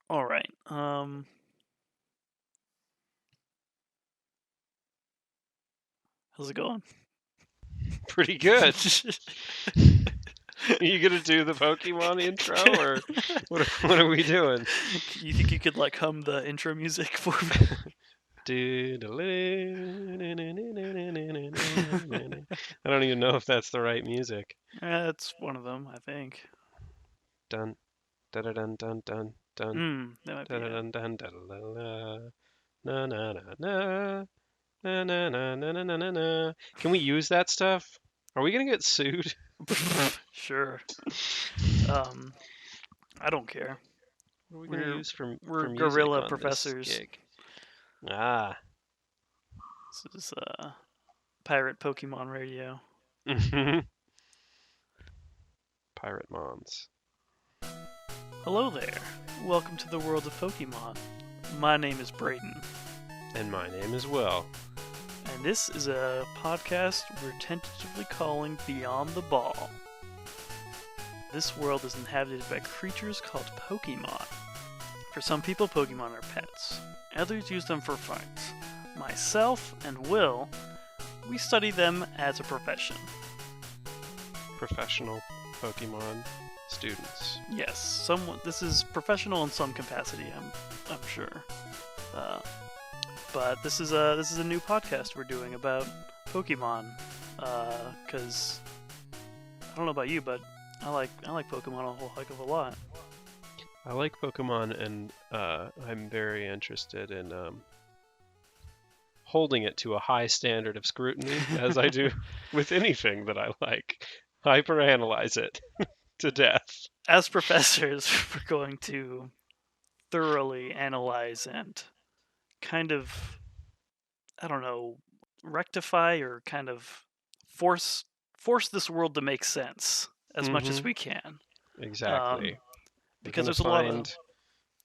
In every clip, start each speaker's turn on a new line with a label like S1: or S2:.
S1: All right. How's it going?
S2: Pretty good. Are you gonna do the Pokemon intro, or what are we doing?
S1: You think you could like hum the intro music for me?
S2: I don't even know if that's the right music.
S1: That's one of them, I think.
S2: Dun dun dun dun dun dun
S1: That might be
S2: dun
S1: it.
S2: dun dun dun na na na na na na na na na na na na. Can we use that stuff? Are we gonna get sued?
S1: Sure. Um, I don't care.
S2: What are we gonna
S1: We're
S2: use
S1: we're
S2: for music
S1: gorilla
S2: on this
S1: professors.
S2: gig? Ah.
S1: This is pirate Pokemon radio.
S2: Pirate Mons.
S1: Hello there. Welcome to the world of Pokemon. My name is Brayden,
S2: And my name is Will.
S1: and this is a podcast we're tentatively calling Beyond the Ball. This world is inhabited by creatures called Pokemon. For some people, Pokemon are pets. Others use them for fights. Myself and Will, we study them as a profession.
S2: Professional Pokemon students.
S1: Yes, this is professional in some capacity, I'm sure. But this is a new podcast we're doing about Pokemon. Because I don't know about you, but I like Pokemon a whole heck of a lot.
S2: I like Pokemon, and I'm very interested in holding it to a high standard of scrutiny, as I do with anything that I like. Hyperanalyze it to death.
S1: As professors, we're going to thoroughly analyze and kind of, I don't know, rectify or kind of force this world to make sense as much as we can.
S2: Exactly. We're
S1: Because
S2: gonna
S1: there's a lot of
S2: find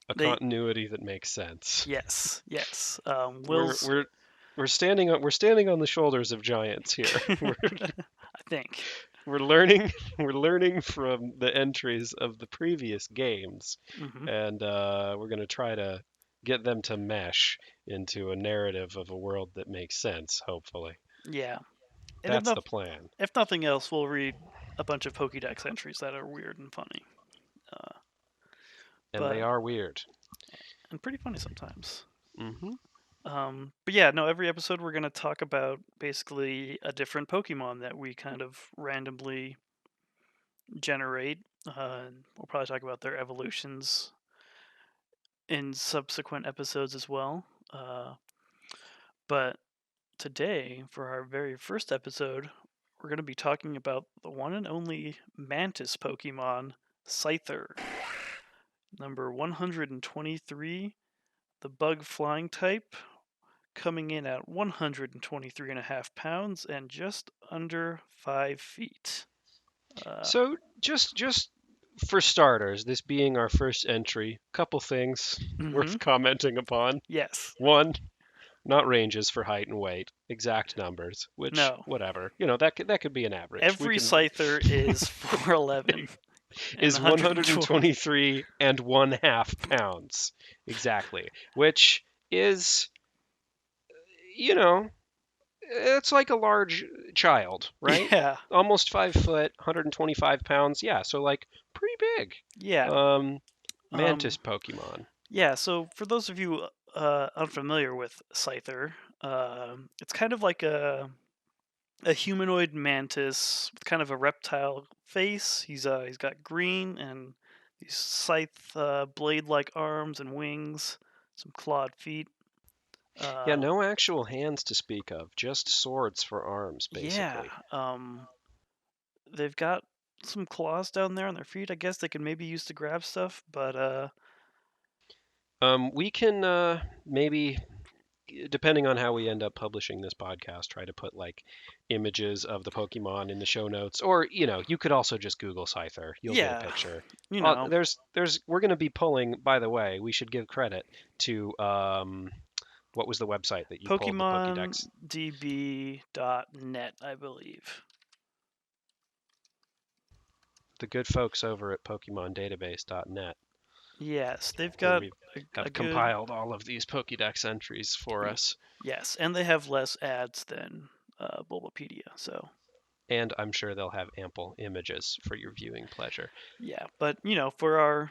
S2: a
S1: they.
S2: continuity that makes sense.
S1: Yes, yes.
S2: We're
S1: Will's.
S2: we're we're standing on the shoulders of giants here.
S1: I think.
S2: We're learning we're learning from the entries of the previous games,
S1: Hmm.
S2: and we're going to try to get them to mesh into a narrative of a world that makes sense, hopefully.
S1: Yeah, and
S2: That's the plan.
S1: if nothing else, we'll read a bunch of Pokédex entries that are weird and funny, uh,
S2: And they
S1: but
S2: are weird.
S1: and pretty funny sometimes.
S2: Hmm.
S1: But yeah, no. Every episode we're gonna talk about basically a different Pokemon that we kind of randomly generate. We'll probably talk about their evolutions in subsequent episodes as well. But today, for our very first episode, we're going to be talking about the one and only Mantis Pokemon, Scyther. Number 123, the bug flying type, coming in at 123.5 pounds and just under 5 feet.
S2: So just for starters, this being our first entry, couple things
S1: Mm-hmm.
S2: worth commenting upon.
S1: Yes.
S2: One, not ranges for height and weight, exact numbers, which
S1: No.
S2: whatever. that could be an average. We
S1: Every
S2: can
S1: Scyther is 4'11 and
S2: is
S1: 120.
S2: 123 and 1/2 pounds exactly, which is, you know, it's like a large child, right?
S1: Yeah.
S2: Almost 5 foot, 125 pounds. Yeah, so like pretty big.
S1: Yeah.
S2: Um,
S1: Um,
S2: Mantis Pokemon.
S1: Yeah, so for those of you unfamiliar with Scyther, it's kind of like a humanoid mantis with kind of a reptile face. He's got green and these scythe blade-like arms and wings, some clawed feet.
S2: Yeah,
S1: Uh,
S2: no actual hands to speak of, just swords for arms,
S1: yeah,
S2: basically.
S1: they've got some claws down there on their feet. I guess they can maybe use to grab stuff, but
S2: We can maybe, depending on how we end up publishing this podcast, try to put like images of the Pokemon in the show notes, or you could also just Google Scyther. You'll get a
S1: yeah,
S2: picture.
S1: you know,
S2: We're going to be pulling. By the way, we should give credit to what was the website that you pulled the Pokédex?
S1: PokemonDB.net, I believe.
S2: The good folks over at PokemonDatabase.net.
S1: Yes, they've
S2: where
S1: got
S2: we
S1: a
S2: have
S1: good.
S2: compiled all of these Pokédex entries for us.
S1: Yes, and they have less ads than Bulbapedia. So
S2: And I'm sure they'll have ample images for your viewing pleasure.
S1: yeah, but for our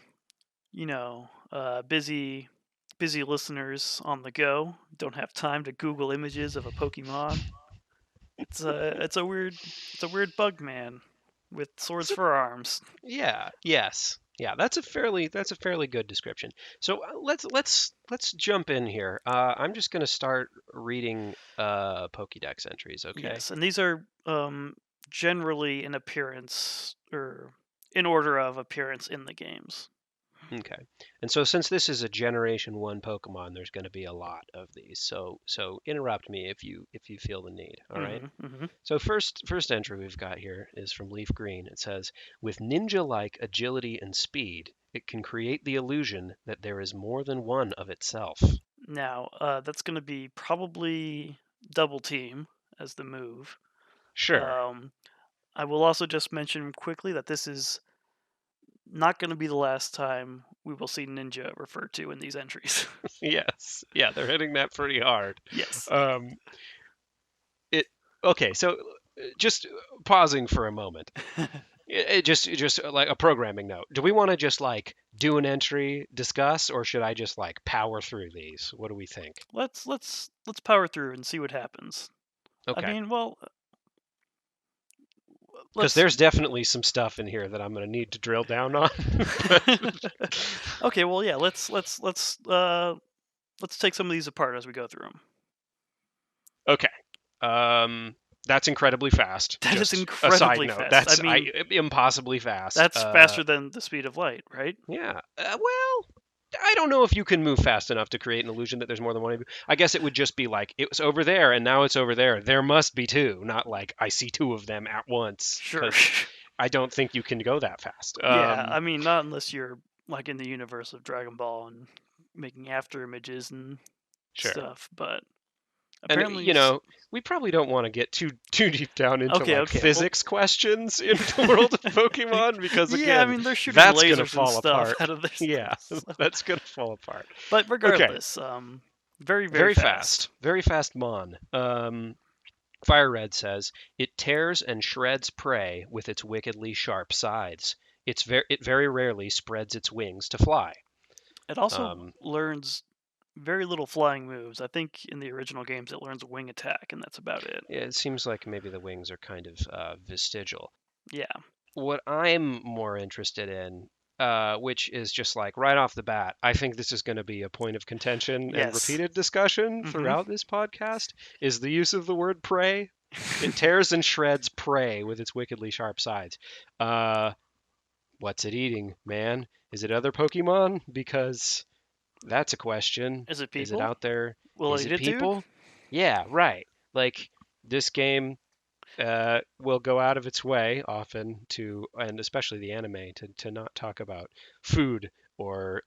S1: busy listeners on the go, don't have time to Google images of a Pokemon. It's a weird bug man with swords
S2: So,
S1: for arms.
S2: yeah, yes, yeah. That's a fairly good description. So let's jump in here. I'm just gonna start reading Pokédex entries. Okay.
S1: Yes, and these are generally in appearance or in order of appearance in the games.
S2: Okay. And so since this is a Generation 1 Pokemon, there's going to be a lot of these. So interrupt me if you feel the need, all right?
S1: Hmm.
S2: So first entry we've got here is from LeafGreen. It says, "With ninja-like agility and speed, it can create the illusion that there is more than one of itself."
S1: Now, that's going to be probably double team as the move.
S2: Sure.
S1: Um, I will also just mention quickly that this is not going to be the last time we will see ninja referred to in these entries.
S2: Yes. Yeah, they're hitting that pretty hard.
S1: Yes.
S2: Um, it okay, so just pausing for a moment. Just like a programming note. Do we want to just like do an entry, discuss, or should I just like power through these? What do we think?
S1: Let's power through and see what happens. I
S2: Okay.
S1: mean, well,
S2: Because
S1: let's.
S2: there's definitely some stuff in here that I'm going to need to drill down on. But
S1: Okay, well, yeah. Let's take some of these apart as we go through them.
S2: okay. That's incredibly fast.
S1: That is
S2: Just a side
S1: incredibly
S2: note.
S1: fast. I
S2: That's I
S1: mean,
S2: impossibly fast.
S1: that's faster than the speed of light, right?
S2: Yeah. Well, I don't know if you can move fast enough to create an illusion that there's more than one of you. I guess it would just be like it was over there and now it's over there. There must be two, not like I see two of them at once,
S1: Sure.
S2: because I don't think you can go that fast.
S1: Yeah, I mean, not unless you're like in the universe of Dragon Ball and making after images and
S2: Sure.
S1: stuff, but
S2: And
S1: apparently,
S2: we probably don't want to get too deep down into
S1: okay,
S2: like
S1: okay, well,
S2: physics questions in the world of Pokemon because
S1: yeah, I
S2: again,
S1: mean, they're shooting
S2: that's gonna
S1: lasers and
S2: fall
S1: stuff
S2: apart.
S1: out of this.
S2: Yeah, that's gonna fall apart.
S1: But
S2: Okay,
S1: regardless, very, very
S2: very
S1: fast.
S2: fast, very fast Mon. Fire Red says it tears and shreds prey with its wickedly sharp sides. It very rarely spreads its wings to fly.
S1: It also
S2: Um,
S1: learns very little flying moves. I think in the original games it learns wing attack, and that's about it.
S2: yeah, it seems like maybe the wings are kind of vestigial.
S1: Yeah.
S2: What I'm more interested in, which is just like right off the bat, I think this is going to be a point of contention and
S1: Yes.
S2: repeated discussion
S1: Hmm.
S2: throughout this podcast, is the use of the word prey. It tears and shreds prey with its wickedly sharp sides. Uh, what's it eating, man? Is it other Pokemon? Because that's a question.
S1: Is it
S2: Is it
S1: people?
S2: out there?
S1: Will
S2: Is
S1: it eat
S2: it
S1: it, dude?
S2: people? Yeah, right. Like this game will go out of its way often to, and especially the anime, to not talk about food or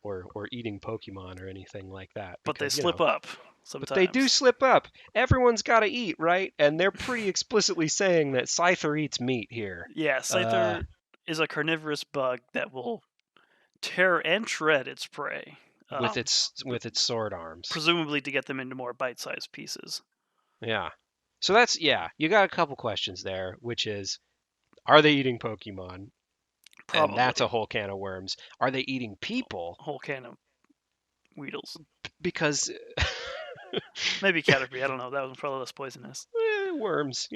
S2: eating Pokemon or anything like that
S1: But they
S2: because
S1: slip up
S2: but they do
S1: sometimes.
S2: slip up. Everyone's got to eat, right? And they're pretty explicitly saying that Scyther eats meat here.
S1: Yeah,
S2: Uh,
S1: Scyther is a carnivorous bug that will tear and shred its prey,
S2: with its sword arms.
S1: presumably to get them into more bite-sized pieces.
S2: Yeah. So that's yeah. You got a couple questions there, which is, are they eating Pokemon? And that's a
S1: Probably.
S2: whole can of worms. Are they eating people?
S1: A whole can of Weedles.
S2: Because
S1: Maybe Caterpie, I don't know. That was probably less poisonous.
S2: worms.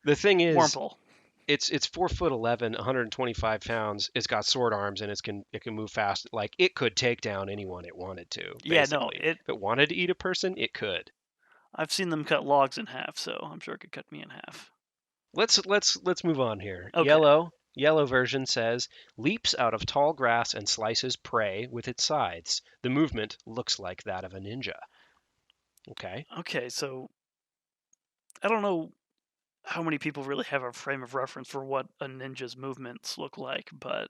S2: The thing is,
S1: Wurmple.
S2: it's 4 foot 11, 125 pounds. It's got sword arms and it can move fast. Like it could take down anyone it wanted to,
S1: Yeah, no,
S2: basically. If it wanted to eat a person, it could.
S1: I've seen them cut logs in half, so I'm sure it could cut me in half.
S2: Let's move on here.
S1: Okay.
S2: Yellow version says leaps out of tall grass and slices prey with its sides. The movement looks like that of a ninja. Okay.
S1: Okay, so I don't know how many people really have a frame of reference for what a ninja's movements look like, but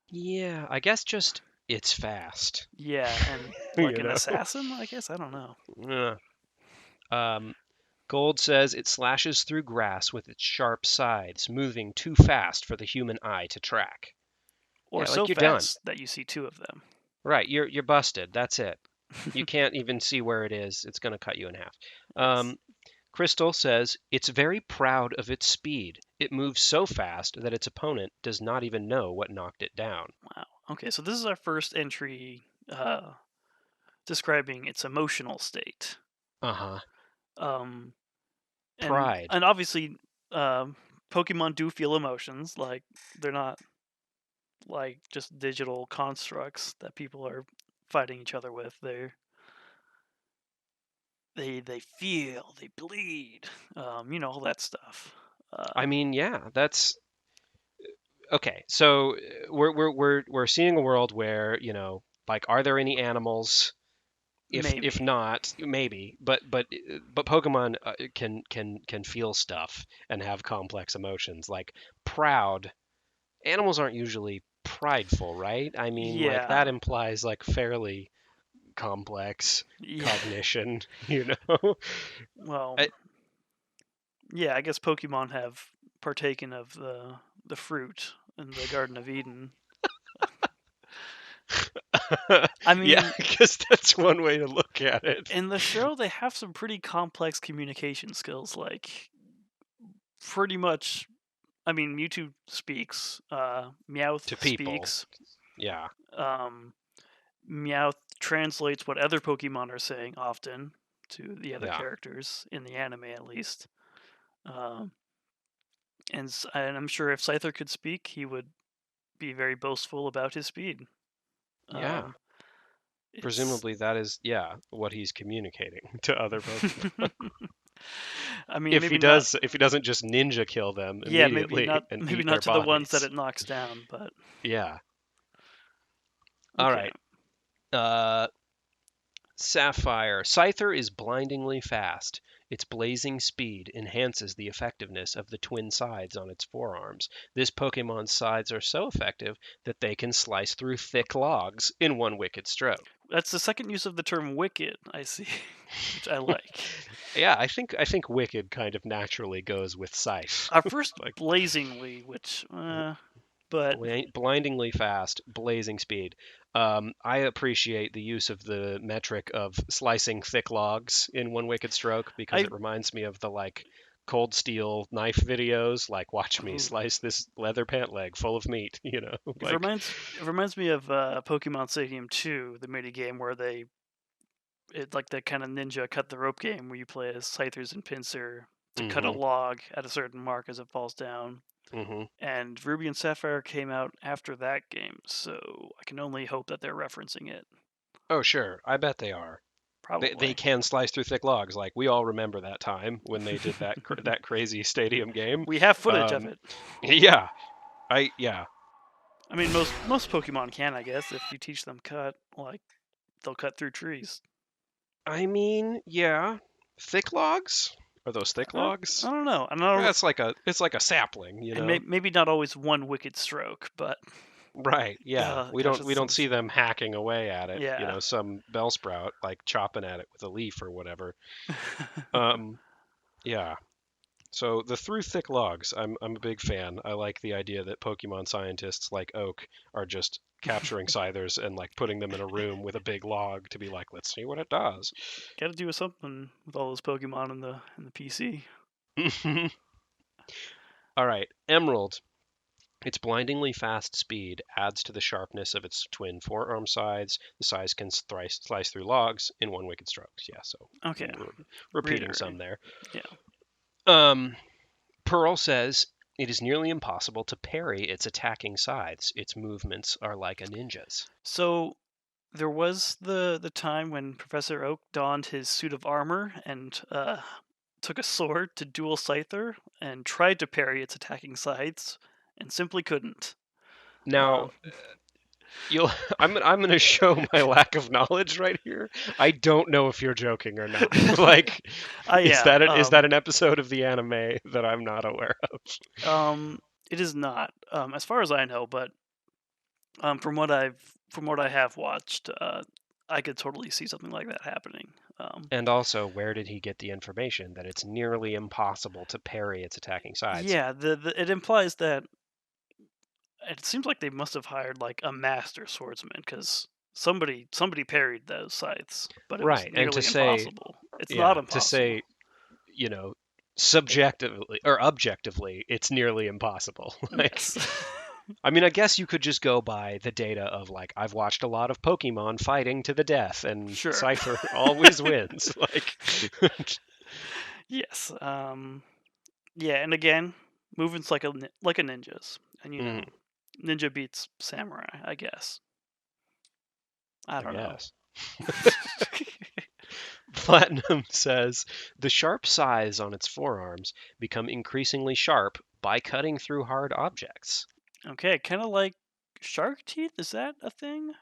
S2: Yeah, I guess just it's fast.
S1: yeah, and like
S2: you
S1: an
S2: know.
S1: assassin, I guess, I don't know.
S2: Yeah. Um, Gold says it slashes through grass with its sharp sides, moving too fast for the human eye to track.
S1: or
S2: Yeah,
S1: so
S2: like you're done.
S1: fast that you see two of them.
S2: Right, you're busted. That's it. You can't even see where it is. It's going to cut you in half.
S1: Yes.
S2: Crystal says it's very proud of its speed. It moves so fast that its opponent does not even know what knocked it down.
S1: Wow. Okay, so this is our first entry describing its emotional state.
S2: Uh-huh.
S1: Um,
S2: Pride.
S1: and obviously, um, Pokemon do feel emotions. Like they're not like just digital constructs that people are fighting each other with. They feel, they bleed, all that stuff.
S2: I
S1: Uh,
S2: mean, yeah, that's okay. So we're seeing a world where, like are there any animals? If
S1: Maybe.
S2: not, maybe. But Pokemon can feel stuff and have complex emotions. Like proud. Animals aren't usually prideful, right? I mean, like
S1: Yeah.
S2: that implies like fairly complex
S1: Yeah.
S2: cognition, you know?
S1: Well,
S2: I-
S1: yeah. I guess Pokemon have partaken of the fruit in the Garden of Eden. I
S2: yeah,
S1: mean,
S2: I guess that's one way to look at it.
S1: in the show, they have some pretty complex communication skills. Like, pretty much. I mean, Mewtwo speaks. Meowth
S2: To people.
S1: speaks.
S2: Yeah,
S1: Um, Meowth translates what other Pokemon are saying often to the other
S2: yeah.
S1: characters in the anime, at least. Um, and I'm sure if Scyther could speak, he would be very boastful about his speed.
S2: Yeah.
S1: Um, it's,
S2: Presumably that is, yeah, what he's communicating to other Pokemon.
S1: I mean, maybe not.
S2: If he doesn't just ninja kill them
S1: Yeah, maybe
S2: immediately
S1: not.
S2: and
S1: Maybe
S2: eat
S1: not
S2: their
S1: to the ones that
S2: bodies.
S1: it knocks down, but
S2: Yeah. All
S1: okay.
S2: right. Uh, Sapphire. Scyther is blindingly fast. Its blazing speed enhances the effectiveness of the twin scythes on its forearms. This Pokemon's scythes are so effective that they can slice through thick logs in one wicked stroke.
S1: That's the second use of the term "wicked." I see, which I like.
S2: Yeah, I think wicked kind of naturally goes with scythe.
S1: Our first
S2: Like
S1: blazingly, which, but
S2: blindingly fast, blazing speed. I appreciate the use of the metric of slicing thick logs in one wicked stroke because
S1: I
S2: it reminds me of the like cold steel knife videos. Like, watch me
S1: ooh,
S2: slice this leather pant leg full of meat.
S1: it
S2: Like,
S1: reminds me of Pokemon Stadium 2, the mini game where it's like that kind of ninja cut the rope game where you play as Scythers and Pinsir to cut a
S2: mm-hmm,
S1: log at a certain mark as it falls down.
S2: mm-hmm.
S1: And Ruby and Sapphire came out after that game, so I can only hope that they're referencing it.
S2: Oh, sure, I bet they are. They
S1: Probably.
S2: can slice through thick logs. Like we all remember that time when they did that crazy stadium game.
S1: We have footage of
S2: Um,
S1: it.
S2: yeah, yeah.
S1: I mean, most Pokemon can, I guess, if you teach them cut. Like they'll cut through trees.
S2: I mean, yeah. Thick logs? Are those thick
S1: I
S2: logs?
S1: don't know. I don't.
S2: It's like a sapling,
S1: And maybe not always one wicked stroke, but
S2: Right, yeah. We
S1: gosh,
S2: don't
S1: that
S2: we don't
S1: sounds.
S2: see them hacking away at it,
S1: Yeah.
S2: some Bellsprout like chopping at it with a leaf or whatever. Um, yeah. So the through thick logs, I'm a big fan. I like the idea that Pokemon scientists like Oak are just capturing Scythers and like putting them in a room with a big log to be like, let's see what it does.
S1: Got to do something with all those Pokemon in the PC.
S2: All right, Emerald. Its blindingly fast speed adds to the sharpness of its twin forearm scythes. The scythes can slice through logs in one wicked stroke. Yeah, so
S1: Okay,
S2: repeating
S1: reiterate.
S2: some there.
S1: Yeah.
S2: Um, Pearl says it is nearly impossible to parry its attacking scythes. Its movements are like a ninja's.
S1: So there was the time when Professor Oak donned his suit of armor and took a sword to duel Scyther and tried to parry its attacking scythes and simply couldn't.
S2: Now,
S1: Um,
S2: you'll I'm going to show my lack of knowledge right here. I don't know if you're joking or not. Like,
S1: I am.
S2: is that an episode of the anime that I'm not aware of?
S1: It is not, as far as I know, but from what I have watched, I could totally see something like that happening.
S2: And also, where did he get the information that it's nearly impossible to parry its attacking sides?
S1: Yeah, it implies that It seems like they must have hired like a master swordsman because somebody parried those scythes, but it was
S2: Right. And to
S1: nearly
S2: say,
S1: impossible. It's not
S2: yeah, to say,
S1: impossible.
S2: you know, subjectively or objectively, it's nearly impossible. Like,
S1: Yes.
S2: I mean, I guess you could just go by the data of like, I've watched a lot of Pokemon fighting to the death, and
S1: Sure.
S2: Scyther always wins. Like,
S1: Yes. Yeah, and again, movements like a ninja's, and
S2: mm,
S1: ninja beats samurai, I guess. I
S2: I
S1: don't know.
S2: guess. Platinum says the sharp scythes on its forearms become increasingly sharp by cutting through hard objects.
S1: Okay, kind of like shark teeth. Is that a thing?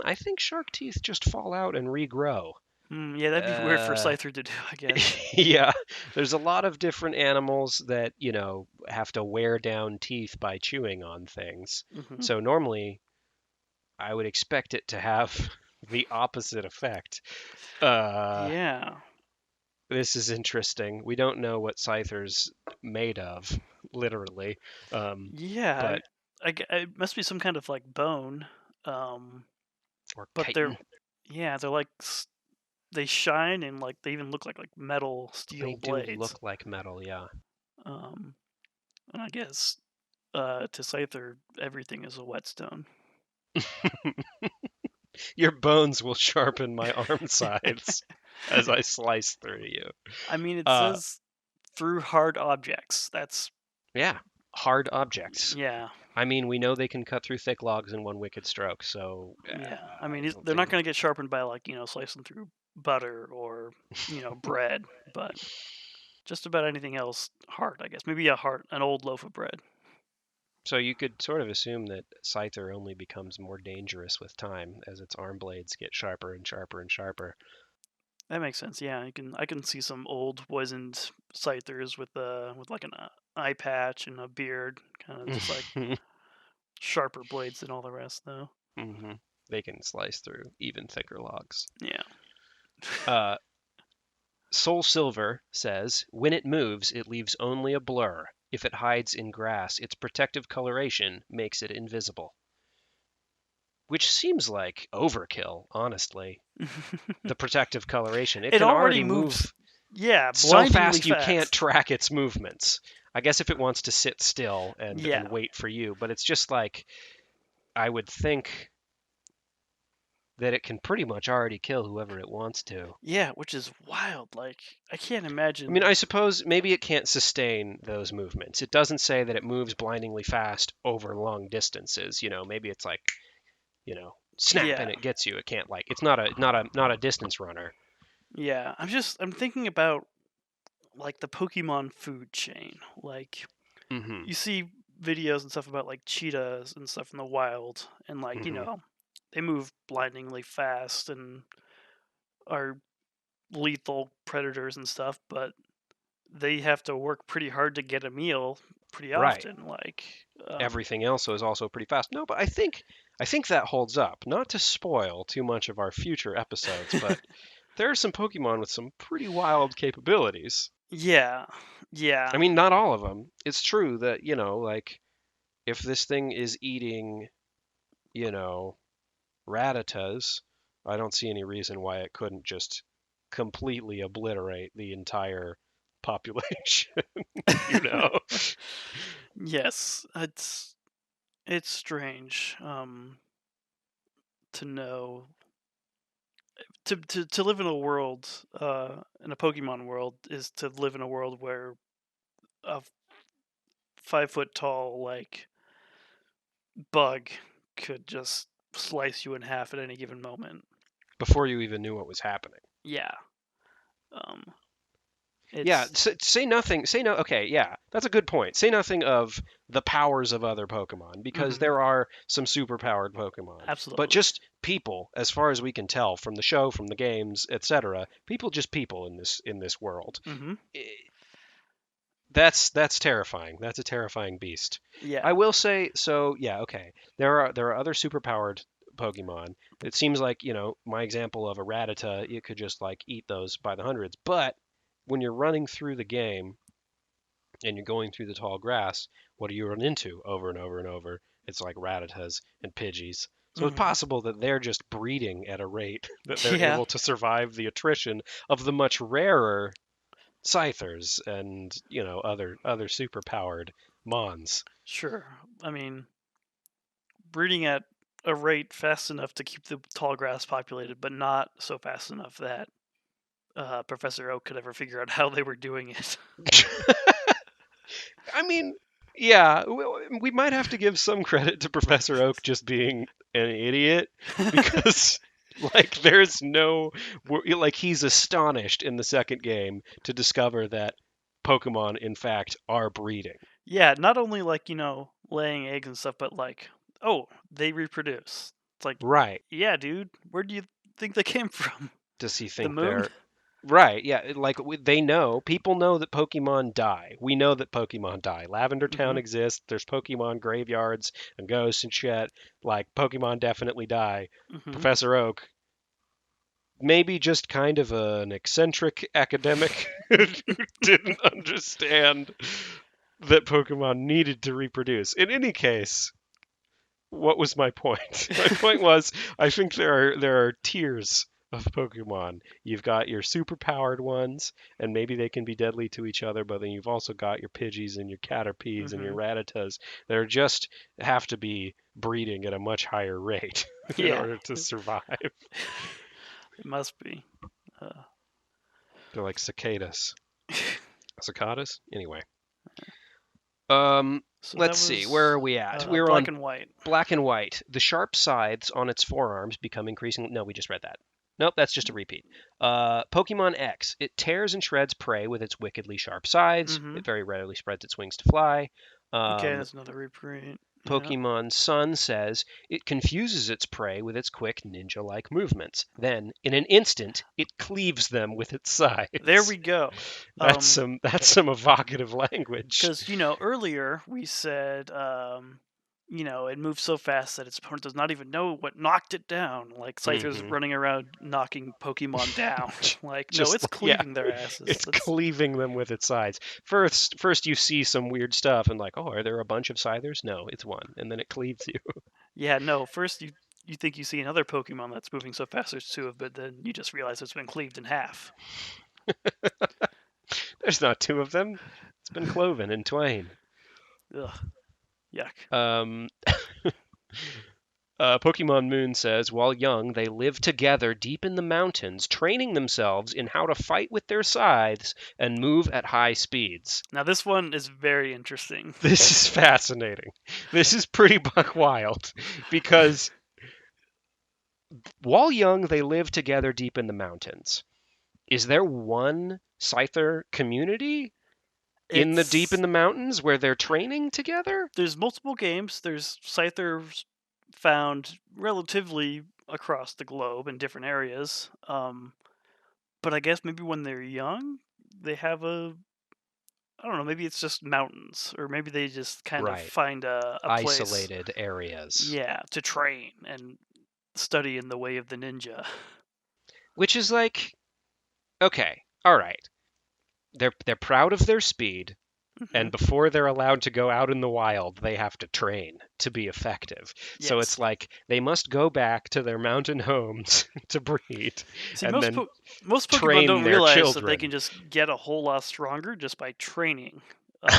S2: I think shark teeth just fall out and regrow.
S1: Yeah, that'd be weird for
S2: Uh,
S1: Scyther to do, I guess.
S2: yeah, there's a lot of different animals that, have to wear down teeth by chewing on things.
S1: Hmm.
S2: So normally I would expect it to have the opposite effect. Uh,
S1: Yeah.
S2: this is interesting. We don't know what Scyther's made of, literally.
S1: Yeah,
S2: But
S1: it must be some kind of like bone. Um,
S2: or
S1: but
S2: chitin.
S1: they're like they shine and like they even look like metal
S2: They
S1: steel
S2: do
S1: blades.
S2: look like metal, yeah.
S1: Um, and I guess to Scyther, everything is a whetstone.
S2: Your bones will sharpen my arm sides as I slice through you.
S1: I mean, it
S2: Uh,
S1: says through hard objects. That's
S2: yeah, hard objects.
S1: yeah,
S2: I mean, we know they can cut through thick logs in one wicked stroke, so
S1: yeah. I
S2: I
S1: mean,
S2: don't
S1: they're not
S2: think.
S1: going to get sharpened by like slicing through butter or bread, but just about anything else hard, I guess. Maybe an old loaf of bread.
S2: So you could sort of assume that Scyther only becomes more dangerous with time as its arm blades get sharper and sharper and sharper.
S1: That makes sense. Yeah, I can see some old poisoned scythers with like an eye patch and a beard, kind of just like sharper blades than all the rest, though.
S2: hmm They can slice through even thicker logs.
S1: Yeah.
S2: Uh, SoulSilver says, when it moves, it leaves only a blur. If it hides in grass, its protective coloration makes it invisible. Which seems like overkill, honestly. The protective coloration. It
S1: It
S2: can
S1: already
S2: already
S1: moves,
S2: move
S1: yeah,
S2: so
S1: blindingly
S2: fast you can't
S1: fast.
S2: track its movements. I guess if it wants to sit still and
S1: Yeah,
S2: wait for you, but it's just like I would think that it can pretty much already kill whoever it wants to.
S1: yeah, which is wild. Like I can't
S2: I mean,
S1: imagine.
S2: I suppose maybe it can't sustain those movements. It doesn't say that it moves blindingly fast over long distances. Maybe it's like, snap
S1: Yeah,
S2: and it gets you. It can't like it's not a distance runner.
S1: yeah. I'm thinking about like the Pokemon food chain. Like
S2: hmm
S1: you see videos and stuff about like cheetahs and stuff in the wild, and like
S2: hmm
S1: they move blindingly fast and are lethal predators and stuff, but they have to work pretty hard to get a meal pretty
S2: Right.
S1: often. Like,
S2: Everything else is also pretty fast. No, but I think that holds up. Not to spoil too much of our future episodes, but there are some Pokemon with some pretty wild capabilities.
S1: yeah,
S2: I
S1: yeah,
S2: mean, not all of them. It's true that, like if this thing is eating, you know, Rattatas, I don't see any reason why it couldn't just completely obliterate the entire population, you know?
S1: yes. It's strange to know to live in a world in a Pokemon world is to live in a world where a 5 foot tall like bug could just slice you in half at any given moment.
S2: Before you even knew what was happening.
S1: Yeah. Um,
S2: Yeah,
S1: it's
S2: say nothing. Say no. Okay, yeah, that's a good point. Say nothing of the powers of other Pokemon because
S1: mhm,
S2: there are some super powered Pokemon. But
S1: absolutely.
S2: just people, as far as we can tell from the show, from the games, etc. People in this world.
S1: Mhm.
S2: I- That's terrifying. That's a terrifying beast. I
S1: Yeah.
S2: will say so. Yeah, okay. There are other super powered Pokemon. It seems like my example of a Rattata, you could just like eat those by the hundreds. But when you're running through the game and you're going through the tall grass, what do you run into over and over and over? It's like Rattatas and Pidgeys. So it's
S1: Hmm.
S2: possible that they're just breeding at a rate that they're
S1: Yeah,
S2: able to survive the attrition of the much rarer Scythers and, other super powered Mons.
S1: sure. I mean, breeding at a rate fast enough to keep the tall grass populated, but not so fast enough that Professor Oak could ever figure out how they were doing it.
S2: I mean, yeah, we might have to give some credit to Professor Oak just being an idiot because, like, there's no, like, he's astonished in the second game to discover that Pokemon, in fact, are breeding.
S1: Yeah, not only like, laying eggs and stuff, but like, oh, they reproduce. It's like,
S2: Right.
S1: yeah, dude, where do you think they came from?
S2: Does he
S1: The
S2: think
S1: moon?
S2: they're right? Yeah, like they know, people know that Pokemon die. We know that Pokemon die. Lavender
S1: Hmm.
S2: Town exists. There's Pokemon graveyards and ghosts and shit. Like Pokemon definitely die.
S1: Hmm.
S2: Professor Oak, maybe just kind of an eccentric academic who didn't understand that Pokemon needed to reproduce. In any case, what was my point? My point was, I think there are tiers of Pokemon. You've got your super powered ones, and maybe they can be deadly to each other, but then you've also got your Pidgeys and your Caterpies and your
S1: Hmm.
S2: Rattatas that are just have to be breeding at a much higher rate in
S1: Yeah,
S2: order to survive.
S1: it must be. Uh,
S2: They're like cicadas. Cicadas? Anyway. Um,
S1: so that
S2: let's see. Where
S1: was
S2: are we at? We're
S1: black
S2: on
S1: and white.
S2: black and white. The sharp scythes on its forearms become increasingly. No, we just read that. Nope, that's just a repeat. Pokemon X. It tears and shreds prey with its wickedly sharp scythes.
S1: Hmm.
S2: It very rarely spreads its wings to fly.
S1: Okay,
S2: Um,
S1: that's another reprint. Yeah.
S2: Pokemon Sun says it confuses its prey with its quick ninja like movements. Then, in an instant, it cleaves them with its
S1: There
S2: scythes.
S1: we go.
S2: That's some evocative language.
S1: Because earlier we said, it moves so fast that its opponent does not even know what knocked it down. Like Scyther's
S2: Hmm
S1: running around knocking Pokemon down. Like, no,
S2: Just
S1: it's
S2: like, yeah,
S1: cleaving their asses.
S2: it's
S1: That's
S2: cleaving them with its sides. First you see some weird stuff and like, oh, are there a bunch of Scythers? No, it's one, and then it cleaves you.
S1: yeah, no. First you think you see another Pokemon that's moving so fast there's two of, but then you just realize it's been cleaved in half.
S2: There's not two of them. It's been cloven in twain.
S1: Ugh, yuck.
S2: Um, Pokemon Moon says, while young, they live together deep in the mountains, training themselves in how to fight with their scythes and move at high speeds.
S1: Now this one is very interesting.
S2: This is fascinating. This is pretty buck wild because while young, they live together deep in the mountains. Is there one Scyther community in the deep in
S1: It's
S2: the mountains where they're training together?
S1: there's multiple games. There's Scythers found relatively across the globe in different areas. But I guess maybe when they're young, they have I don't know, maybe it's just mountains, or maybe they just kind of
S2: Right.
S1: find a place,
S2: Isolated areas.
S1: yeah, to train and study in the way of the ninja.
S2: Which is like, okay, all right. They're proud of their speed,
S1: Hmm.
S2: and before they're allowed to go out in the wild, they have to train to be effective. So
S1: Yes.
S2: it's like they must go back to their mountain homes to breed
S1: See,
S2: and then
S1: most Pokemon
S2: train
S1: don't
S2: their
S1: realize that they can
S2: children.
S1: just get a whole lot stronger just by training. Um,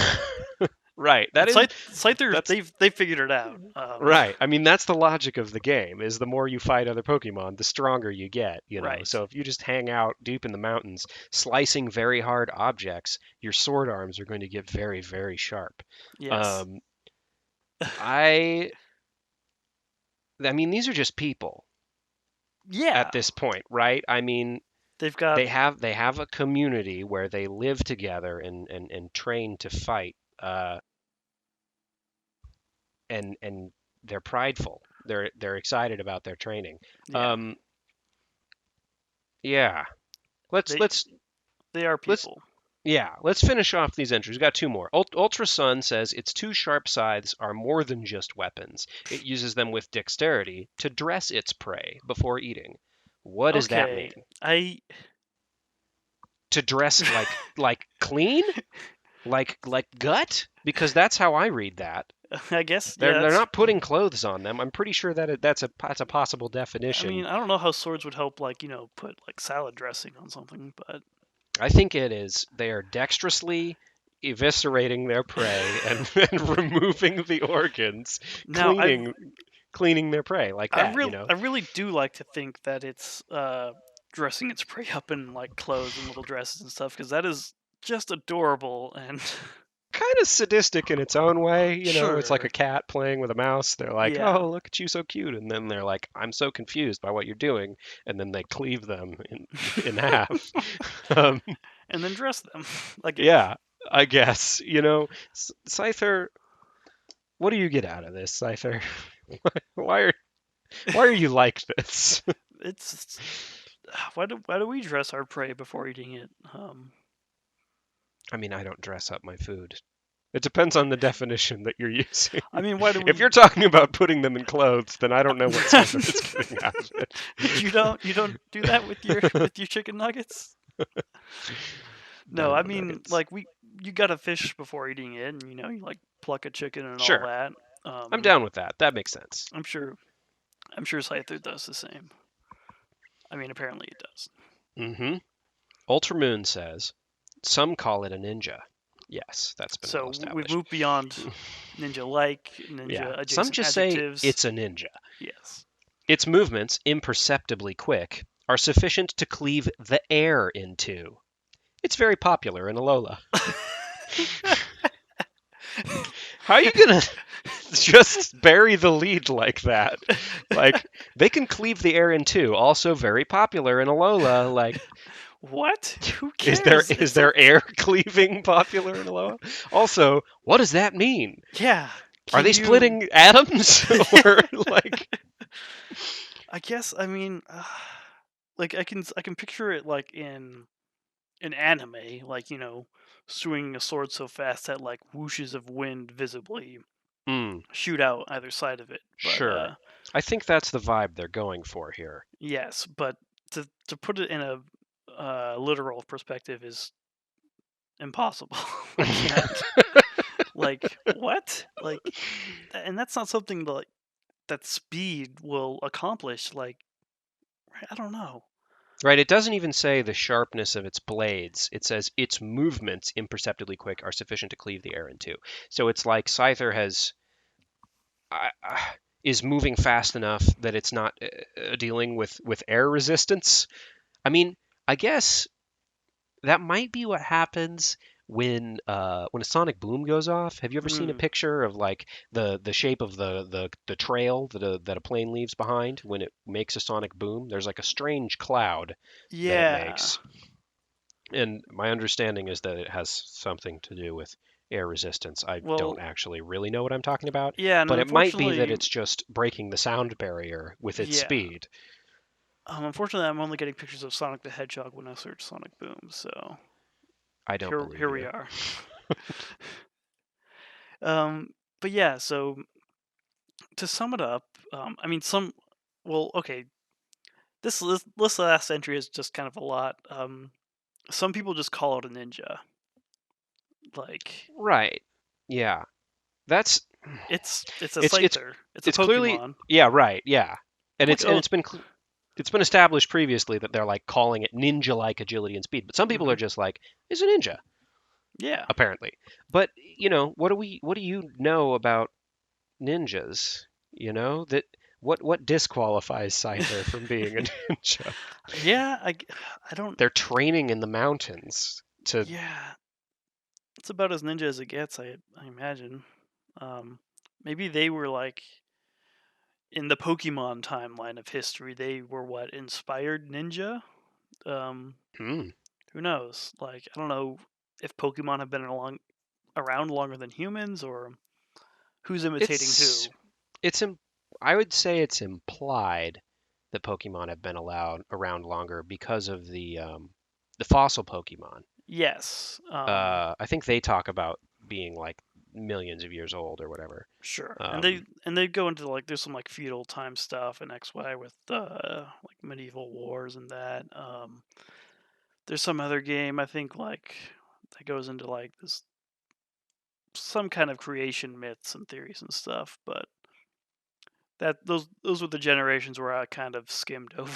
S2: Right. That
S1: but
S2: is
S1: Scythers,
S2: that's
S1: they've figured it out.
S2: right. I mean, that's the logic of the game is the more you fight other Pokemon, the stronger you get.
S1: Right.
S2: So if you just hang out deep in the mountains, slicing very hard objects, your sword arms are going to get very, very sharp.
S1: Yes.
S2: Um, I I mean, these are just people
S1: Yeah.
S2: at this point, right? I mean,
S1: They've got
S2: they have a community where they live together and train to fight, and they're prideful. They're excited about their training.
S1: yeah.
S2: Um, yeah. Let's
S1: They
S2: let's
S1: they are
S2: let's
S1: people.
S2: yeah. Let's finish off these entries. We've got two more. Ultra Sun says its two sharp scythes are more than just weapons. It uses them with dexterity to dress its prey before eating. What does that
S1: Okay.
S2: mean?
S1: I
S2: To dress like clean? Like gut? Because that's how I read that.
S1: I guess, yeah,
S2: They're
S1: that's.
S2: not putting clothes on them. I'm pretty sure that that's a possible
S1: I
S2: definition.
S1: mean, I don't know how swords would help, like, put like salad dressing on something, but
S2: I think it is they are dexterously eviscerating their prey and, and removing the organs,
S1: now
S2: cleaning their prey like that, you know.
S1: I really do like to think that it's dressing its prey up in like clothes and little dresses and stuff because that is just adorable and
S2: Kind of sadistic in its own way, you know. It's like a
S1: sure,
S2: cat playing with a mouse. They're like,
S1: yeah,
S2: "Oh, look at you, so cute," and then they're like, "I'm so confused by what you're doing," and then they cleave them in half. Um,
S1: and then dress them like it.
S2: yeah, I guess you know, Scyther. What do you get out of this, Scyther? Why are why are you like this?
S1: It's why do we dress our prey before eating it?
S2: I mean, I don't dress up my food. It depends on the definition that you're using.
S1: I mean, why do
S2: If
S1: we?
S2: you're talking about putting them in clothes, then I don't know what Scyther is getting out of it.
S1: You don't do that with your chicken nuggets? No, I
S2: Dino
S1: mean
S2: nuggets.
S1: like you gotta fish before eating it, and you like pluck a chicken and all
S2: Sure,
S1: that.
S2: I'm down with that. That makes sense.
S1: I'm sure I'm sure Scyther does the same. I mean, apparently it does.
S2: Mm-hmm. Ultramoon says some call it a ninja. Yes, that's been well
S1: So we've
S2: established.
S1: moved beyond ninja-like,
S2: Yeah,
S1: ninja
S2: some
S1: adjacent
S2: just say
S1: adjectives.
S2: it's a ninja.
S1: Yes.
S2: Its movements, imperceptibly quick, are sufficient to cleave the air in two. It's very popular in Alola. How are you gonna just bury the lead like that? Like they can cleave the air in two. Also very popular in Alola. Like
S1: What? Who
S2: is there
S1: cares?
S2: is
S1: It's a
S2: there air cleaving popular in Alola? Also, what does that mean?
S1: yeah.
S2: Are
S1: Can
S2: they
S1: you?
S2: splitting atoms or like
S1: I guess. I mean, like I can picture it like in an anime, like swinging a sword so fast that like whooshes of wind visibly
S2: hmm,
S1: shoot out either side of it. But
S2: sure. I think that's the vibe they're going for here.
S1: yes, but to put it in a literal perspective is impossible. I can't. Like what? Like, and that's not something that speed will accomplish. Like, I don't know.
S2: Right, it doesn't even say the sharpness of its blades. It says its movements, imperceptibly quick, are sufficient to cleave the air in two. So it's like Scyther has is moving fast enough that it's not dealing with air resistance. I mean, I guess that might be what happens when a sonic boom goes off. Have you ever seen a
S1: Mm,
S2: picture of like the shape of the trail that a plane leaves behind when it makes a sonic boom? There's like a strange cloud that it
S1: yeah.
S2: makes. And my understanding is that it has something to do with air resistance. I don't
S1: Well,
S2: actually really know what I'm talking about,
S1: yeah, and
S2: but it might be that
S1: unfortunately,
S2: it's just breaking the sound barrier with its
S1: yeah.
S2: speed.
S1: Unfortunately, I'm only getting pictures of Sonic the Hedgehog when I search Sonic Boom. So
S2: I don't
S1: here
S2: believe
S1: we
S2: you.
S1: are. Um, but yeah. So to sum it up, I mean, well, okay. This last entry is just kind of a lot. Some people just call it a ninja. Like
S2: Right. Yeah. That's
S1: it's a
S2: it's
S1: Scyther. It's a
S2: it's clearly
S1: Pokemon.
S2: yeah, right. Yeah. And
S1: Look, oh,
S2: it's been established previously that they're like calling it ninja-like agility and speed, but some people
S1: hmm
S2: are just like it's a ninja
S1: yeah.
S2: apparently. But, you know, what do you know about ninjas, you know, that what disqualifies Scyther from being a ninja?
S1: Yeah, I don't.
S2: They're training in the mountains to
S1: Yeah, it's about as ninja as it gets. I imagine. Um, Maybe they were like in the Pokemon timeline of history. They were what inspired ninja. Um,
S2: hmm.
S1: who knows? Like I don't know if Pokemon have been around longer than humans or who's imitating
S2: It's
S1: who.
S2: it's I would say it's implied that Pokemon have been allowed around longer because of the fossil Pokemon.
S1: Yes.
S2: I think they talk about being like millions of years old or whatever.
S1: Sure. And
S2: Um,
S1: they go into like there's some like feudal time stuff in XY with like medieval wars and that. There's some other game I think like that goes into like this. some kind of creation myths and theories and stuff, but those were the generations where I kind of skimmed over.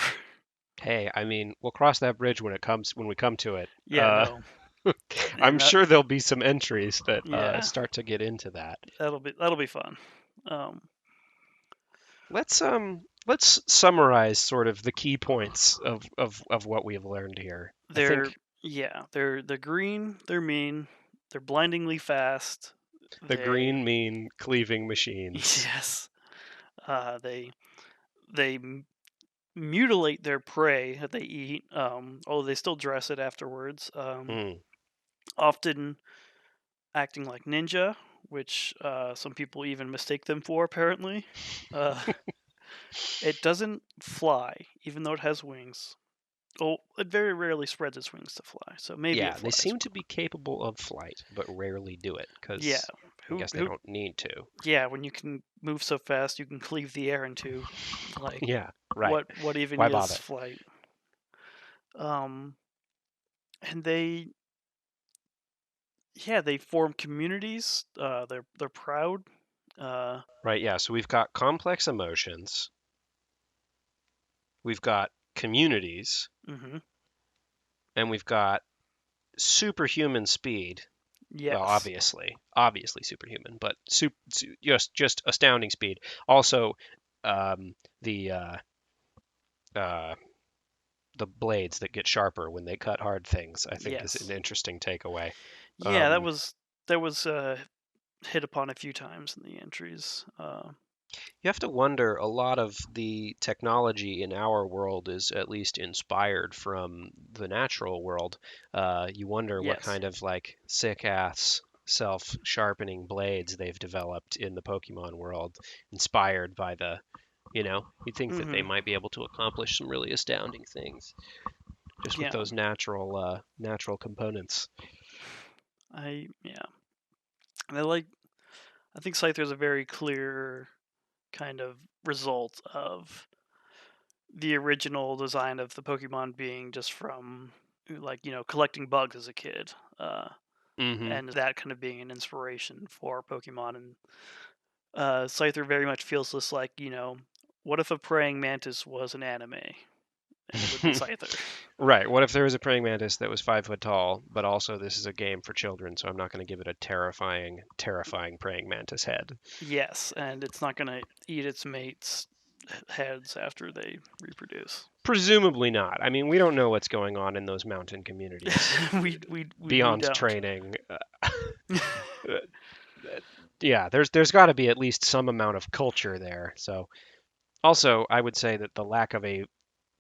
S2: Hey, I mean, we'll cross that bridge when we come to it.
S1: Yeah, no,
S2: I'm
S1: and that
S2: sure there'll be some entries that
S1: yeah,
S2: start to get into that.
S1: that'll be fun. Um,
S2: Let's summarize sort of the key points of what we have learned here. I
S1: they're
S2: think
S1: yeah, they're green, they're mean, they're blindingly fast.
S2: the
S1: They
S2: green mean cleaving machines.
S1: yes, they mutilate their prey that they eat. Oh, they still dress it afterwards.
S2: Hmm.
S1: Often acting like ninja, which some people even mistake them for. Apparently, uh, it doesn't fly, even though it has wings. Oh, it very rarely spreads its wings to fly, so maybe it
S2: Yeah, they
S1: flies.
S2: seem to be capable of flight, but rarely do it
S1: Yeah,
S2: because I
S1: who
S2: guess they
S1: who?
S2: don't need to.
S1: Yeah, when you can move so fast, you can cleave the air in two. Like,
S2: Yeah, right.
S1: what even
S2: Why
S1: is
S2: bother?
S1: flight? Um, and they yeah, they form communities. They're proud. Uh,
S2: Right, yeah. So we've got complex emotions, we've got communities,
S1: hmm
S2: and we've got superhuman speed. Well,
S1: Yes.
S2: obviously superhuman, but just astounding speed. Also, the uh, the blades that get sharper when they cut hard things, I think, is an
S1: Yes.
S2: interesting takeaway.
S1: Yeah,
S2: Um,
S1: that was hit upon a few times in the entries.
S2: you have to wonder, a lot of the technology in our world is at least inspired from the natural world. You wonder what
S1: Yes.
S2: kind of like sick ass self-sharpening blades they've developed in the Pokemon world, inspired by you'd think that they
S1: hmm
S2: might be able to accomplish some really astounding things just with
S1: Yeah.
S2: those natural components.
S1: Yeah. And I think Scyther is a very clear kind of result of the original design of the Pokemon being just from like collecting bugs as a kid,
S2: Hmm.
S1: and that kind of being an inspiration for Pokemon. And Scyther very much feels this like what if a praying mantis was an anime, and it would be Scyther.
S2: Right. What if there was a praying mantis that was 5 foot tall, but also this is a game for children, so I'm not going to give it a terrifying praying mantis head.
S1: Yes, and it's not gonna eat its mates' heads after they reproduce.
S2: Presumably not. I mean, we don't know what's going on in those mountain communities
S1: We
S2: beyond
S1: don't.
S2: training. Uh, yeah, there's got to be at least some amount of culture there. So, also, I would say that the lack of a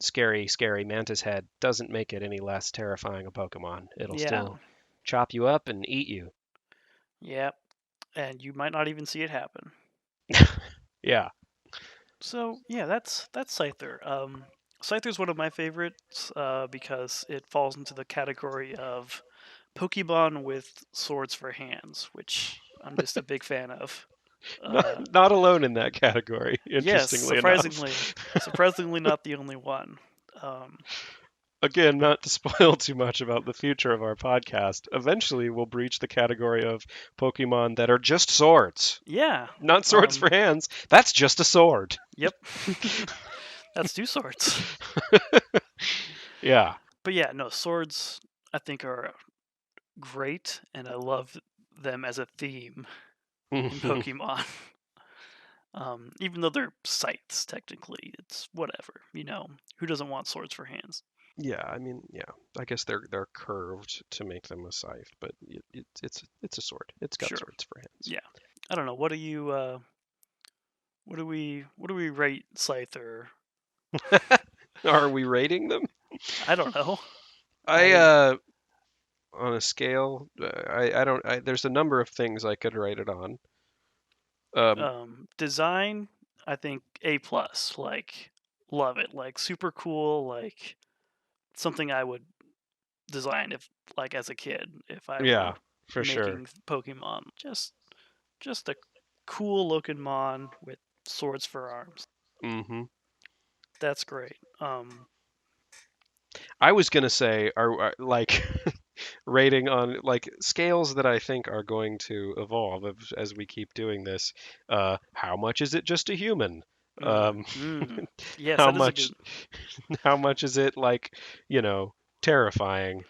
S2: scary mantis head doesn't make it any less terrifying a Pokemon. It'll
S1: Yeah,
S2: still chop you up and eat you.
S1: yeah, and you might not even see it happen.
S2: Yeah.
S1: So yeah, that's Scyther. Scyther's one of my favorites because it falls into the category of Pokemon with swords for hands, which I'm just a big fan of.
S2: Not,
S1: Uh,
S2: not alone in that category,
S1: yes,
S2: interestingly enough.
S1: surprisingly not the only one. Um,
S2: Again, not to spoil too much about the future of our podcast, eventually we'll breach the category of Pokemon that are just swords.
S1: yeah.
S2: Not swords
S1: Um,
S2: for hands. That's just a sword.
S1: yep. That's two swords.
S2: Yeah.
S1: But yeah, no, swords I think are great, and I love them as a theme in
S2: Mhm.
S1: Pokemon. Even though they're scythes, technically, it's whatever. Who doesn't want swords for hands?
S2: Yeah, I mean, yeah. I guess they're curved to make them a scythe, but it's a sword. It's got
S1: Sure.
S2: swords for hands.
S1: Yeah. I don't know. What do we rate Scyther?
S2: Are we rating them?
S1: I don't know.
S2: I
S1: I
S2: on a scale, I don't. There's a number of things I could rate it on. Um,
S1: design. I think A plus. Like love it. Like super cool. Like something I would design if like as a kid if I
S2: yeah,
S1: were
S2: for sure.
S1: making Pokemon. Just a cool looking mon with swords for arms.
S2: Hmm.
S1: That's great.
S2: I was gonna say, like rating on like scales that I think are going to evolve as we keep doing this. How much is it just a human?
S1: Mm,
S2: Um,
S1: mm. Yes,
S2: how
S1: that is a good.
S2: much how much is it like, terrifying,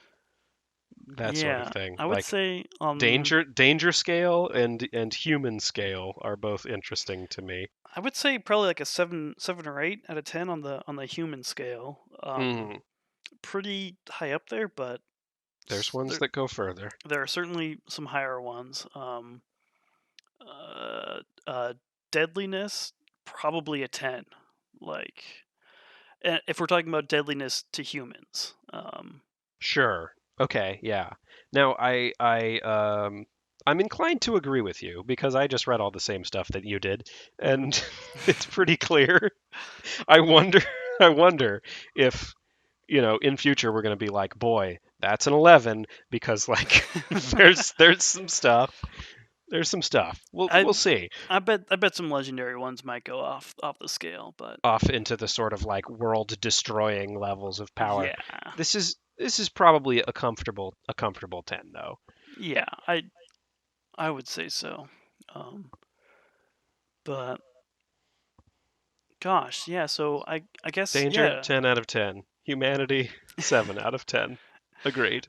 S2: that sort of
S1: Yeah,
S2: thing.
S1: I would
S2: Like
S1: say
S2: danger scale and human scale are both interesting to me.
S1: I would say probably like a 7 or 8 out of 10 on the human scale.
S2: Hmm.
S1: Pretty high up there, but
S2: There's ones
S1: there
S2: that go further.
S1: there are certainly some higher ones. Uh, uh, Deadliness probably a 10. Like, if we're talking about deadliness to humans.
S2: Sure. Okay, yeah. Now I'm inclined to agree with you because I just read all the same stuff that you did,
S1: Mhm.
S2: and it's pretty clear. I wonder I wonder if, in future we're going to be like, boy, that's an 11 because like there's some stuff. There's some stuff.
S1: I
S2: We'll see.
S1: I bet some legendary ones might go off the scale, but
S2: Off into the sort of like world destroying levels of power.
S1: yeah,
S2: This is probably a comfortable 10 though.
S1: yeah, I would say so. Um, but gosh, yeah. So I guess
S2: Danger,
S1: yeah.
S2: 10 out of 10. Humanity, 7 out of 10. Agreed.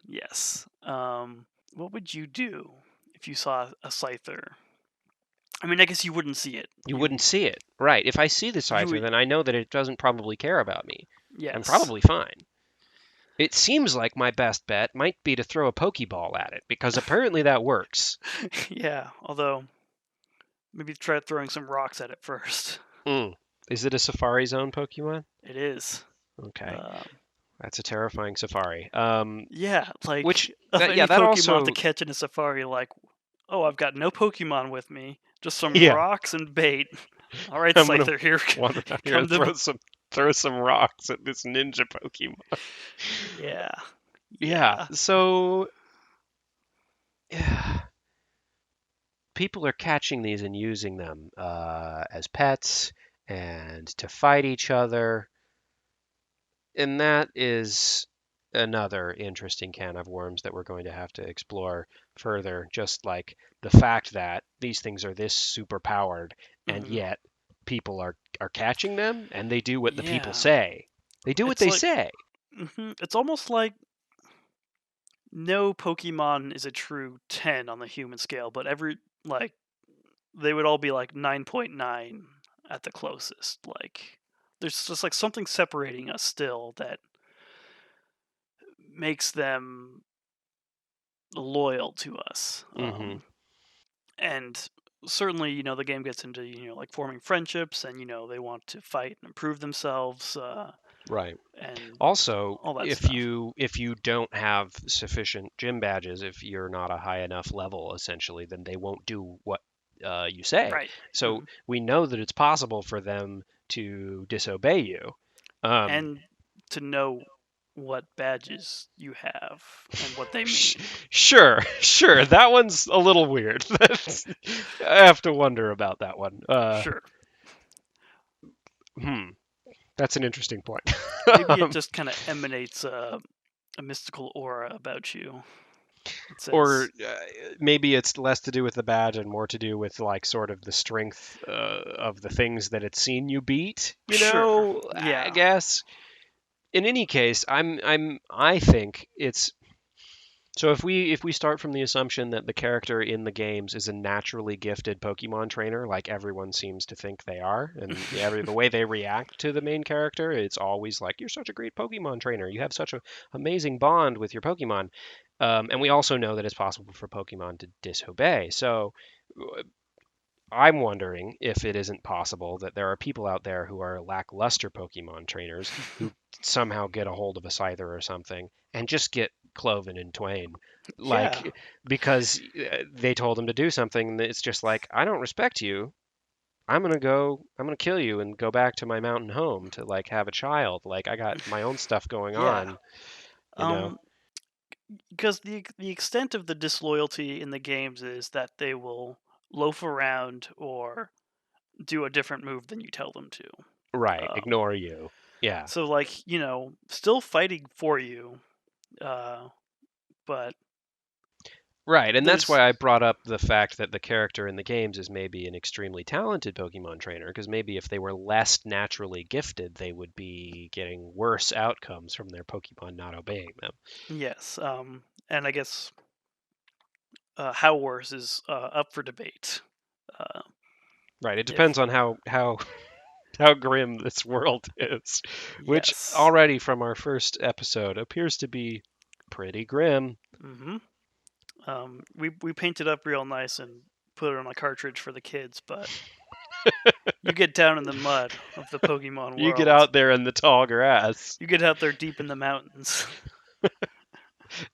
S1: Yes. What would you do if you saw a Scyther? I mean, I guess you wouldn't see it.
S2: You wouldn't see it. Right. If I see the
S1: You
S2: Scyther,
S1: would.
S2: then I know that it doesn't probably care about me. I'm
S1: Yes.
S2: probably fine. It seems like my best bet might be to throw a Pokeball at it, because apparently that works.
S1: Yeah. Although maybe try throwing some rocks at it first.
S2: Mm. Is it a Safari Zone Pokemon?
S1: It is.
S2: Okay.
S1: Um,
S2: That's a terrifying Safari.
S1: yeah. Like
S2: Which,
S1: of
S2: yeah,
S1: any
S2: that
S1: Pokemon to
S2: also,
S1: catch in a safari, like, oh, I've got no Pokemon with me, just some
S2: yeah,
S1: rocks and bait. All right,
S2: I'm gonna
S1: Scyther, here,
S2: wander out here
S1: come
S2: and
S1: to.
S2: throw some rocks at this ninja Pokemon.
S1: Yeah.
S2: Yeah,
S1: Yeah.
S2: so yeah, people are catching these and using them as pets and to fight each other, and that is another interesting can of worms that we're going to have to explore further. Just like the fact that these things are this super powered, and
S1: Hmm.
S2: yet people are catching them, and they do what the people
S1: Yeah.
S2: say. They do what
S1: It's
S2: they
S1: like.
S2: say.
S1: It's almost like no Pokemon is a true 10 on the human scale, but like they would all be like 9.9 at the closest. Like there's just like something separating us still that makes them loyal to us.
S2: Hmm.
S1: And certainly, the game gets into, like forming friendships and, they want to fight and improve themselves,
S2: Right.
S1: and
S2: Also,
S1: all that
S2: if
S1: stuff.
S2: you don't have sufficient gym badges, if you're not a high enough level, essentially, then they won't do what you say.
S1: Right.
S2: So
S1: Hmm.
S2: we know that it's possible for them to disobey you. Um,
S1: And to know what badges you have and what they mean.
S2: sure, sure, that one's a little weird. I have to wonder about that one.
S1: Sure.
S2: Hmm, that's an interesting point.
S1: Maybe it
S2: Um,
S1: just kind of emanates a mystical aura about you. It
S2: or
S1: says,
S2: maybe it's less to do with the badge and more to do with like sort of the strength of the things that it's seen you beat.
S1: sure.
S2: I
S1: Yeah.
S2: guess. In any case, I think it's so if we start from the assumption that the character in the games is a naturally gifted Pokemon trainer, like everyone seems to think they are, and the way they react to the main character, it's always like, you're such a great Pokemon trainer. You have such an amazing bond with your Pokemon. And we also know that it's possible for Pokemon to disobey. So I'm wondering if it isn't possible that there are people out there who are lackluster Pokemon trainers who somehow get a hold of a Scyther or something and just get cloven in twain.
S1: Yeah.
S2: Like, because they told him to do something, and it's just like, I don't respect you. I'm gonna kill you and go back to my mountain home to like have a child. Like, I got my own stuff going
S1: Yeah.
S2: on, you know?
S1: Um, because the extent of the disloyalty in the games is that they will loaf around or do a different move than you tell them to.
S2: Right,
S1: Um,
S2: ignore you. Yeah.
S1: so like still fighting for you, uh, but
S2: Right, and that's
S1: there's
S2: why I brought up the fact that the character in the games is maybe an extremely talented Pokemon trainer, because maybe if they were less naturally gifted, they would be getting worse outcomes from their Pokemon not obeying them.
S1: yes, and I guess how worse is up for debate. Uh,
S2: Right, it
S1: if
S2: depends on how how grim this world is, which
S1: yes,
S2: already from our first episode appears to be pretty grim.
S1: hmm we painted up real nice and put it on a cartridge for the kids, but you get down in the mud of the Pokemon
S2: You get
S1: world.
S2: out there in the tall grass.
S1: You get out there deep in the mountains.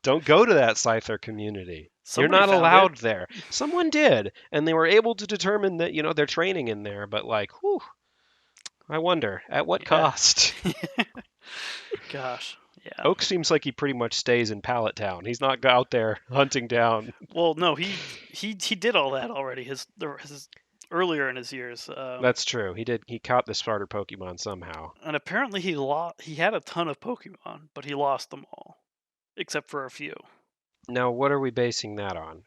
S2: Don't go to that Scyther community. You're
S1: Somebody
S2: not
S1: found it.
S2: allowed there. Someone did, and they were able to determine that, they're training in there, but like, whew, I wonder, at what
S1: Yeah.
S2: cost?
S1: Gosh. Yeah.
S2: Oak seems like he pretty much stays in Pallet Town. He's not out there hunting down.
S1: Well, no, he did all that already. His earlier in his years,
S2: That's true. He caught the starter Pokemon somehow.
S1: and apparently he had a ton of Pokemon, but he lost them all except for a few.
S2: Now, what are we basing that on?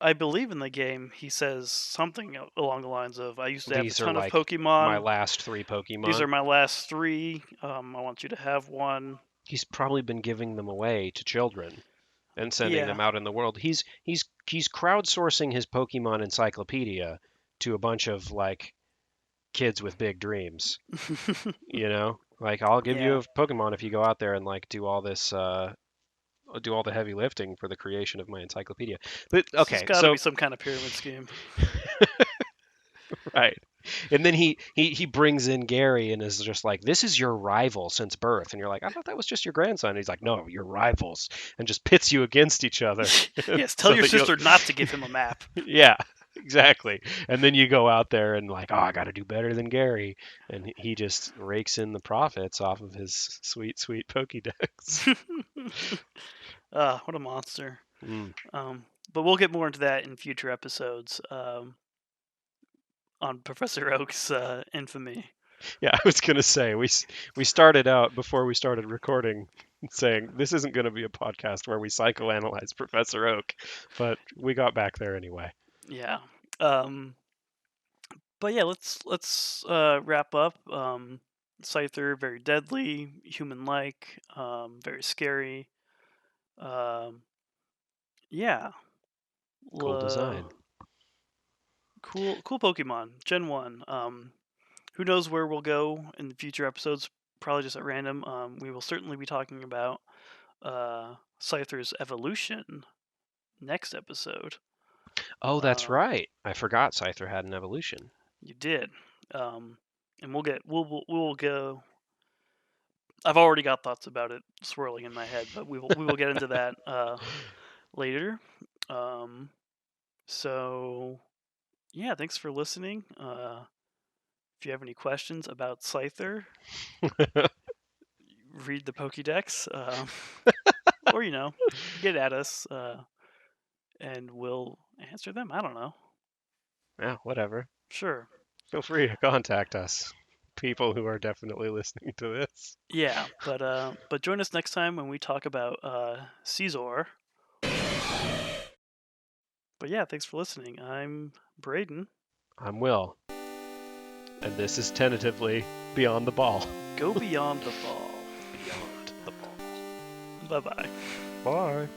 S1: I believe in the game he says something along the lines of, "I used to have a
S2: These are
S1: ton of
S2: like my
S1: Pokemon.
S2: last three
S1: These are
S2: Pokemon.
S1: my last three. I want you to have one."
S2: He's probably been giving them away to children and sending
S1: Yeah.
S2: them out in the world. He's crowdsourcing his Pokemon encyclopedia to a bunch of like kids with big dreams. Like I'll give you
S1: Yeah.
S2: a Pokemon if you go out there and like do all the heavy lifting for the creation of my encyclopedia. But
S1: This has
S2: okay,
S1: got to be
S2: so
S1: some kind of pyramid scheme.
S2: right. And then he brings in Gary and is just like, "This is your rival since birth." And you're like, "I thought that was just your grandson." And he's like, "No, you're rivals," and just pits you against each other,
S1: Yes, tell
S2: so
S1: your
S2: that you'll
S1: sister not to give him a map.
S2: yeah, exactly. And then you go out there and like, "Oh, I got to do better than Gary," and he just rakes in the profits off of his sweet sweet Pokédex.
S1: What a monster.
S2: Mm.
S1: But we'll get more into that in future episodes on Professor Oak's infamy.
S2: Yeah, I was gonna say we started out before we started recording saying this isn't going to be a podcast where we psychoanalyze Professor Oak, but we got back there anyway.
S1: Yeah. Um, but yeah, let's wrap up. Scyther, very deadly, human-like, very scary. Um, yeah,
S2: Cool design.
S1: cool Pokemon. Gen 1. Who knows where we'll go in the future episodes? Probably just at random. We will certainly be talking about Scyther's evolution next episode.
S2: Oh, that's
S1: Uh,
S2: right. I forgot Scyther had an evolution.
S1: you did, and we'll go. I've already got thoughts about it swirling in my head, but we will get into that later. Um, so yeah, thanks for listening. If you have any questions about Scyther, read the Pokédex, or get at us, and we'll answer them. I don't know.
S2: Yeah, whatever.
S1: Sure.
S2: Feel free to contact us, people who are definitely listening to this.
S1: Yeah, but join us next time when we talk about Caesar. But yeah, thanks for listening. I'm Braden.
S2: I'm Will, and this is tentatively Beyond the Ball.
S1: Go beyond the ball.
S2: Beyond the Ball.
S1: Bye bye.
S2: Bye.